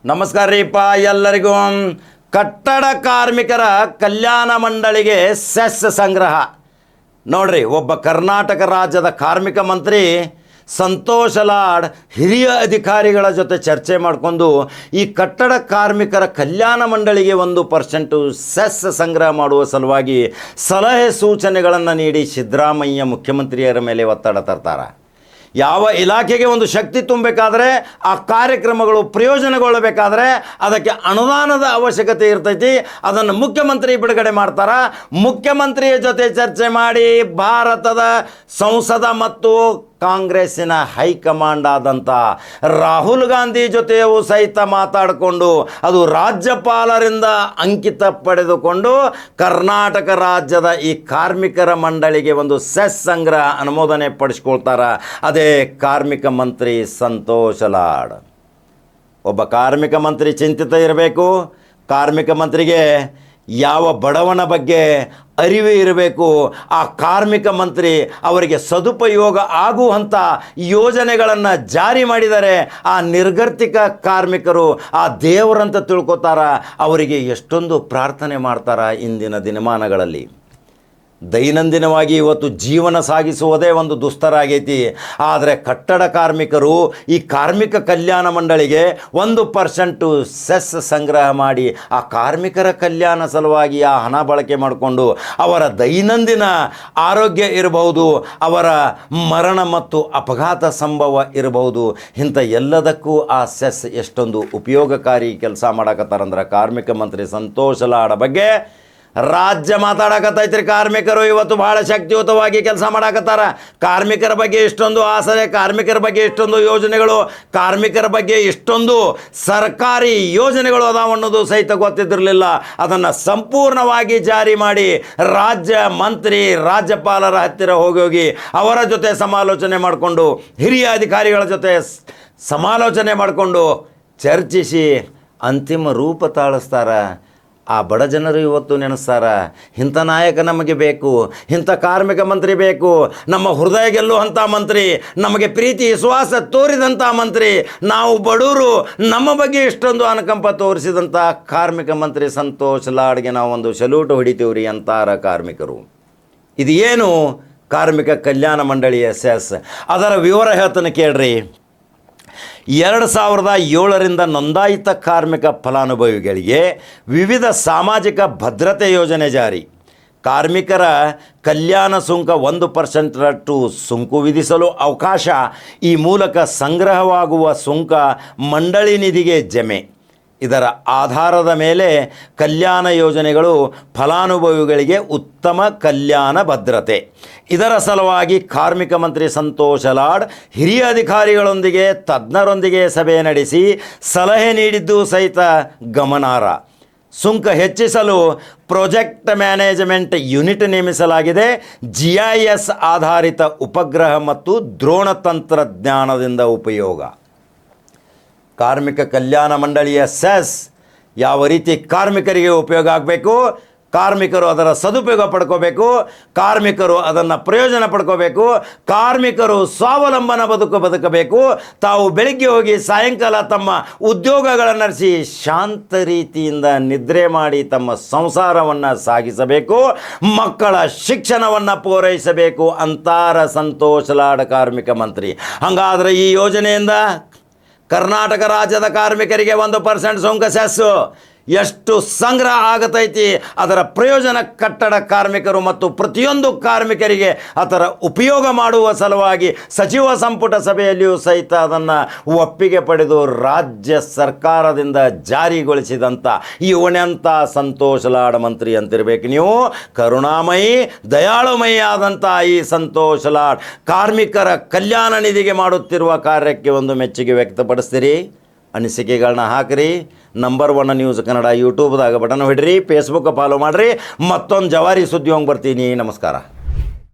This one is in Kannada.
ನಮಸ್ಕಾರ ರೀಪ ಎಲ್ಲರಿಗೂ. ಕಟ್ಟಡ ಕಾರ್ಮಿಕರ ಕಲ್ಯಾಣ ಮಂಡಳಿಗೆ ಸೆಸ್ ಸಂಗ್ರಹ ನೋಡ್ರಿ. ಒಬ್ಬ ಕರ್ನಾಟಕ ರಾಜ್ಯದ ಕಾರ್ಮಿಕ ಮಂತ್ರಿ ಸಂತೋಷ್ ಲಾಡ್ ಹಿರಿಯ ಅಧಿಕಾರಿಗಳ ಜೊತೆ ಚರ್ಚೆ ಮಾಡಿಕೊಂಡು ಈ ಕಟ್ಟಡ ಕಾರ್ಮಿಕರ ಕಲ್ಯಾಣ ಮಂಡಳಿಗೆ 1% ಸೆಸ್ ಸಂಗ್ರಹ ಮಾಡುವ ಸಲುವಾಗಿ ಸಲಹೆ ಸೂಚನೆಗಳನ್ನು ನೀಡಿ ಸಿದ್ದರಾಮಯ್ಯ ಮುಖ್ಯಮಂತ್ರಿಯರ ಮೇಲೆ ಒತ್ತಡ ತರ್ತಾರೆ. ಯಾವ ಇಲಾಖೆಗೆ ಒಂದು ಶಕ್ತಿ ತುಂಬಬೇಕಾದ್ರೆ, ಆ ಕಾರ್ಯಕ್ರಮಗಳು ಪ್ರಯೋಜನಗೊಳ್ಳಬೇಕಾದ್ರೆ ಅದಕ್ಕೆ ಅನುದಾನದ ಅವಶ್ಯಕತೆ ಇರ್ತೈತಿ. ಅದನ್ನು ಮುಖ್ಯಮಂತ್ರಿ ಬಿಡುಗಡೆ ಮಾಡ್ತಾರೆ. ಮುಖ್ಯಮಂತ್ರಿಯ ಜೊತೆ ಚರ್ಚೆ ಮಾಡಿ ಭಾರತದ ಸಂಸದ ಮತ್ತು ಕಾಂಗ್ರೆಸ್ಸಿನ ಹೈಕಮಾಂಡ್ ಆದಂಥ ರಾಹುಲ್ ಗಾಂಧಿ ಜೊತೆಯೂ ಸಹಿತ ಮಾತಾಡಿಕೊಂಡು ಅದು ರಾಜ್ಯಪಾಲರಿಂದ ಅಂಕಿತ ಪಡೆದುಕೊಂಡು ಕರ್ನಾಟಕ ರಾಜ್ಯದ ಈ ಕಾರ್ಮಿಕರ ಮಂಡಳಿಗೆ ಒಂದು ಸೆಸ್ ಸಂಗ್ರಹ ಅನುಮೋದನೆ ಪಡಿಸ್ಕೊಳ್ತಾರೆ. ಅದೇ ಕಾರ್ಮಿಕ ಮಂತ್ರಿ ಸಂತೋಷ್ ಲಾಡ್. ಒಬ್ಬ ಕಾರ್ಮಿಕ ಮಂತ್ರಿ ಚಿಂತಿತ ಇರಬೇಕು. ಕಾರ್ಮಿಕ ಮಂತ್ರಿಗೆ ಯಾವ ಬಡವನ ಬಗ್ಗೆ ಅರಿವು ಇರಬೇಕು. ಆ ಕಾರ್ಮಿಕ ಮಂತ್ರಿ ಅವರಿಗೆ ಸದುಪಯೋಗ ಆಗುವಂಥ ಯೋಜನೆಗಳನ್ನು ಜಾರಿ ಮಾಡಿದರೆ ಆ ನಿರ್ಗತಿಕ ಕಾರ್ಮಿಕರು ಆ ದೇವರಂತ ತಿಳ್ಕೊತಾರ. ಅವರಿಗೆ ಎಷ್ಟೊಂದು ಪ್ರಾರ್ಥನೆ ಮಾಡ್ತಾರ. ಇಂದಿನ ದಿನಮಾನಗಳಲ್ಲಿ ದೈನಂದಿನವಾಗಿ ಇವತ್ತು ಜೀವನ ಸಾಗಿಸುವುದೇ ಒಂದು ದುಸ್ತರ ಆಗೈತಿ. ಆದರೆ ಕಟ್ಟಡ ಕಾರ್ಮಿಕರು ಈ ಕಾರ್ಮಿಕ ಕಲ್ಯಾಣ ಮಂಡಳಿಗೆ 1% ಸೆಸ್ ಸಂಗ್ರಹ ಮಾಡಿ ಆ ಕಾರ್ಮಿಕರ ಕಲ್ಯಾಣ ಸಲುವಾಗಿ ಆ ಹಣ ಬಳಕೆ ಮಾಡಿಕೊಂಡು ಅವರ ದೈನಂದಿನ ಆರೋಗ್ಯ ಇರಬಹುದು, ಅವರ ಮರಣ ಮತ್ತು ಅಪಘಾತ ಸಂಭವ ಇರಬಹುದು, ಇಂಥ ಎಲ್ಲದಕ್ಕೂ ಆ ಸೆಸ್ ಎಷ್ಟೊಂದು ಉಪಯೋಗಕಾರಿ ಕೆಲಸ ಮಾಡಕತ್ತಾರಂದ್ರೆ ಕಾರ್ಮಿಕ ಮಂತ್ರಿ ಸಂತೋಷ್ ಲಾಡ್ ಬಗ್ಗೆ ರಾಜ್ಯ ಮಾತಾಡಕತ್ತೈತ್ರಿ. ಕಾರ್ಮಿಕರು ಇವತ್ತು ಭಾಳ ಶಕ್ತಿಯುತವಾಗಿ ಕೆಲಸ ಮಾಡಕತ್ತಾರ. ಕಾರ್ಮಿಕರ ಬಗ್ಗೆ ಇಷ್ಟೊಂದು ಆಸರೆ, ಕಾರ್ಮಿಕರ ಬಗ್ಗೆ ಇಷ್ಟೊಂದು ಯೋಜನೆಗಳು, ಕಾರ್ಮಿಕರ ಬಗ್ಗೆ ಇಷ್ಟೊಂದು ಸರ್ಕಾರಿ ಯೋಜನೆಗಳು ಅದಾವ ಅನ್ನೋದು ಸಹಿತ ಗೊತ್ತಿದ್ದಿರಲಿಲ್ಲ. ಅದನ್ನು ಸಂಪೂರ್ಣವಾಗಿ ಜಾರಿ ಮಾಡಿ ರಾಜ್ಯ ಮಂತ್ರಿ ರಾಜ್ಯಪಾಲರ ಹತ್ತಿರ ಹೋಗಿ ಅವರ ಜೊತೆ ಸಮಾಲೋಚನೆ ಮಾಡಿಕೊಂಡು, ಹಿರಿಯ ಅಧಿಕಾರಿಗಳ ಜೊತೆ ಸಮಾಲೋಚನೆ ಮಾಡಿಕೊಂಡು ಚರ್ಚಿಸಿ ಅಂತಿಮ ರೂಪ ತಾಳಿಸ್ತಾರೆ. ಆ ಬಡ ಜನರು ಇವತ್ತು ನೆನೆಸ್ತಾರ, ಇಂಥ ನಾಯಕ ನಮಗೆ ಬೇಕು, ಇಂಥ ಕಾರ್ಮಿಕ ಮಂತ್ರಿ ಬೇಕು, ನಮ್ಮ ಹೃದಯ ಗೆಲ್ಲುವಂಥ ಮಂತ್ರಿ, ನಮಗೆ ಪ್ರೀತಿ ವಿಶ್ವಾಸ ತೋರಿದಂಥ ಮಂತ್ರಿ, ನಾವು ಬಡವರು, ನಮ್ಮ ಬಗ್ಗೆ ಇಷ್ಟೊಂದು ಅನುಕಂಪ ತೋರಿಸಿದಂಥ ಕಾರ್ಮಿಕ ಮಂತ್ರಿ ಸಂತೋಷ್ ಲಾಡ್ಗೆ ನಾವು ಒಂದು ಸಲ್ಯೂಟ್ ಹೊಡಿತೀವ್ರಿ ಅಂತಾರ ಕಾರ್ಮಿಕರು. ಇದು ಏನು ಕಾರ್ಮಿಕ ಕಲ್ಯಾಣ ಮಂಡಳಿಯ ಸೆಸ್, ಅದರ ವಿವರ ಹೇಳ್ತಾನೆ ಕೇಳ್ರಿ. 2007ರಿಂದ ನೋಂದಾಯಿತ ಕಾರ್ಮಿಕ ಫಲಾನುಭವಿಗಳಿಗೆ ವಿವಿಧ ಸಾಮಾಜಿಕ ಭದ್ರತೆ ಯೋಜನೆ ಜಾರಿ. ಕಾರ್ಮಿಕರ ಕಲ್ಯಾಣ ಸುಂಕ 1% ಸುಂಕು ವಿಧಿಸಲು ಅವಕಾಶ. ಈ ಮೂಲಕ ಸಂಗ್ರಹವಾಗುವ ಸುಂಕ ಮಂಡಳಿ ನಿಧಿಗೆ ಜಮೆ. ಇದರ ಆಧಾರದ ಮೇಲೆ ಕಲ್ಯಾಣ ಯೋಜನೆಗಳು ಫಲಾನುಭವಿಗಳಿಗೆ ಉತ್ತಮ ಕಲ್ಯಾಣ ಭದ್ರತೆ. ಇದರ ಸಲುವಾಗಿ ಕಾರ್ಮಿಕ ಮಂತ್ರಿ ಸಂತೋಷ್ ಲಾಡ್ ಹಿರಿಯ ಅಧಿಕಾರಿಗಳೊಂದಿಗೆ ತಜ್ಞರೊಂದಿಗೆ ಸಭೆ ನಡೆಸಿ ಸಲಹೆ ನೀಡಿದ್ದು ಸಹಿತ ಗಮನಾರ್ಹ. ಸುಂಕ ಹೆಚ್ಚಿಸಲು ಪ್ರಾಜೆಕ್ಟ್ ಮ್ಯಾನೇಜ್ಮೆಂಟ್ ಯೂನಿಟ್ ನೇಮಿಸಲಾಗಿದೆ. GIS ಆಧಾರಿತ ಉಪಗ್ರಹ ಮತ್ತು ದ್ರೋಣ ತಂತ್ರಜ್ಞಾನದಿಂದ ಉಪಯೋಗ. ಕಾರ್ಮಿಕ ಕಲ್ಯಾಣ ಮಂಡಳಿಯ ಸೆಸ್ ಯಾವ ರೀತಿ ಕಾರ್ಮಿಕರಿಗೆ ಉಪಯೋಗ ಆಗಬೇಕು, ಕಾರ್ಮಿಕರು ಅದರ ಸದುಪಯೋಗ ಪಡ್ಕೋಬೇಕು, ಕಾರ್ಮಿಕರು ಅದನ್ನು ಪ್ರಯೋಜನ ಪಡ್ಕೋಬೇಕು, ಕಾರ್ಮಿಕರು ಸ್ವಾವಲಂಬನ ಬದುಕಬೇಕು. ತಾವು ಬೆಳಿಗ್ಗೆ ಹೋಗಿ ಸಾಯಂಕಾಲ ತಮ್ಮ ಉದ್ಯೋಗಗಳನ್ನು ನಡೆಸಿ ಶಾಂತ ರೀತಿಯಿಂದ ನಿದ್ರೆ ಮಾಡಿ ತಮ್ಮ ಸಂಸಾರವನ್ನು ಸಾಗಿಸಬೇಕು, ಮಕ್ಕಳ ಶಿಕ್ಷಣವನ್ನು ಪೂರೈಸಬೇಕು ಅಂತಾರ ಸಂತೋಷ್ ಲಾಡ್ ಕಾರ್ಮಿಕ ಮಂತ್ರಿ. ಹಾಗಾದರೆ ಈ ಯೋಜನೆಯಿಂದ ಕರ್ನಾಟಕ ರಾಜ್ಯದ ಕಾರ್ಮಿಕರಿಗೆ 1% ಸುಂಕ ಸೆಸ್ಸು ಎಷ್ಟು ಸಂಗ್ರಹ ಆಗತೈತಿ, ಅದರ ಪ್ರಯೋಜನ ಕಟ್ಟಡ ಕಾರ್ಮಿಕರು ಮತ್ತು ಪ್ರತಿಯೊಂದು ಕಾರ್ಮಿಕರಿಗೆ ಅದರ ಉಪಯೋಗ ಮಾಡುವ ಸಲುವಾಗಿ ಸಚಿವ ಸಂಪುಟ ಸಭೆಯಲ್ಲಿಯೂ ಸಹಿತ ಅದನ್ನು ಒಪ್ಪಿಗೆ ಪಡೆದು ರಾಜ್ಯ ಸರ್ಕಾರದಿಂದ ಜಾರಿಗೊಳಿಸಿದಂಥ ಇವನಂಥ ಸಂತೋಷ್ ಲಾಡ್ ಮಂತ್ರಿ ಅಂತಿರಬೇಕು ನೀವು. ಕರುಣಾಮಯಿ ದಯಾಳುಮಯಿ ಆದಂಥ ಈ ಸಂತೋಷ್ ಲಾಡ್ ಕಾರ್ಮಿಕರ ಕಲ್ಯಾಣ ನಿಧಿಗೆ ಮಾಡುತ್ತಿರುವ ಕಾರ್ಯಕ್ಕೆ ಒಂದು ಮೆಚ್ಚುಗೆ ವ್ಯಕ್ತಪಡಿಸ್ತೀರಿ. ಅನಿಸಿಕೆಗಳನ್ನ ಹಾಕಿರಿ. ನಂಬರ್ 1 ನ್ಯೂಸ್ ಕನ್ನಡ ಯೂಟ್ಯೂಬ್ದಾಗ ಬಟನ್ ಹೊಡ್ರಿ, ಫೇಸ್ಬುಕ್ ಫಾಲೋ ಮಾಡಿರಿ. ಮತ್ತೊಂದು ಜವಾರಿ ಸುದ್ದಿ ಹೋಗಿ ಬರ್ತೀನಿ. ನಮಸ್ಕಾರ.